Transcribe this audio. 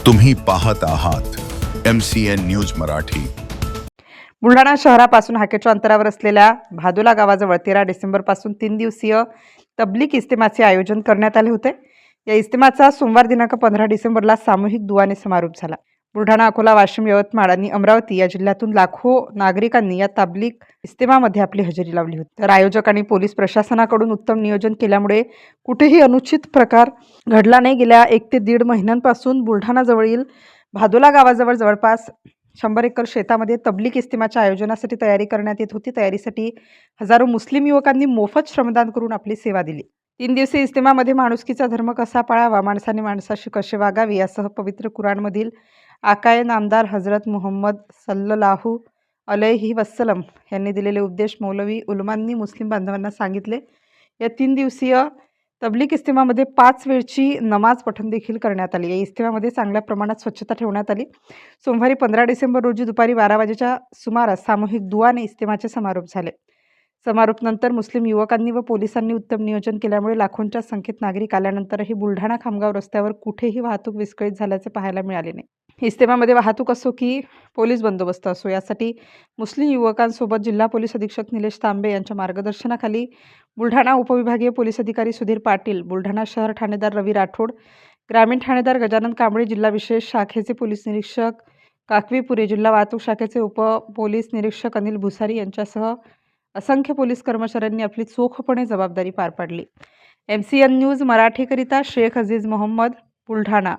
तुम्ही पाहत आहात MCN न्यूज मराठी। बुलढाणा शहरापासून हाकेच्या अंतरावर असलेल्या भादुला गावाजवळ 13 डिसेंबरपासून 3 दिवसीय तबलीग इस्तेमाचे आयोजन करण्यात आले होते। या इस्तेमाचा सोमवार दिनांक 15 डिसेंबरला सामूहिक दुआने समारोप झाला। बुलढाणा, अकोला, वाशिम, यवतमाळ आणि अमरावती या जिल्ह्यातून लाखो नागरिकांनी या तबलीग इस्तेमामध्ये आपली हजेरी लावली होती। तर आयोजक आणि पोलीस प्रशासनाकडून उत्तम नियोजन केल्यामुळे कुठेही अनुचित प्रकार घडला नाही। गेल्या 1 ते 1.5 महिन्यांपासून बुलढाणा जवळील भादुला गावाजवळ जवळपास 100 एकर शेतामध्ये तबलीग इस्तेमाच्या आयोजनासाठी तयारी करण्यात येत होती। तयारीसाठी हजारो मुस्लिम युवकांनी मोफत श्रमदान करून आपली सेवा दिली। 3 दिवसीय इस्तेमामध्ये माणुसकीचा धर्म कसा पाळावा, माणसाने माणसाशी कसे वागावे यासह पवित्र कुराणमधील आकाए नामदार हजरत मुहम्मद सल्लल्लाहु अलैहि वसल्लम यांनी दिलेले उपदेश मौलवी उलमांनी मुस्लिम बांधवांना सांगितले। या 3 दिवसीय तबलीग इस्तेमामध्ये 5 वेळची नमाज पठण देखील करण्यात आली। या इस्तेमामध्ये चांगल्या प्रमाणात स्वच्छता ठेवण्यात आली। सोमवारी 15 डिसेंबर रोजी दुपारी 12 वाजेच्या सुमारास सामूहिक दुआने इस्तेमाचे समारोप झाले। समारोपनंतर मुस्लिम युवकांनी व पोलिसांनी उत्तम नियोजन केल्यामुळे लाखोंच्या संख्येत नागरिक आल्यानंतरही बुलढाणा खामगाव रस्त्यावर कुठेही वाहतूक विस्कळीत झाल्याचे पाहायला मिळाले नाही। इस्तेमामध्ये वाहतूक असो की पोलीस बंदोबस्त असो यासाठी मुस्लिम युवकांसोबत जिल्हा पोलीस अधीक्षक निलेश तांबे यांच्या मार्गदर्शनाखाली बुलढाणा उपविभागीय पोलीस अधिकारी सुधीर पाटील, बुलढाणा शहर ठाणेदार रवी राठोड, ग्रामीण ठाणेदार गजानन कांबळे, जिल्हा विशेष शाखेचे पोलीस निरीक्षक काकवीपुरे, जिल्हा वाहतूक शाखेचे उप पोलीस निरीक्षक अनिल भुसारी यांच्यासह असंख्य पोलीस कर्मचाऱ्यांनी आपली चोखपणे जबाबदारी पार पाडली। MCN न्यूज मराठीकरिता शेख अजीज मोहम्मद, बुलढाणा।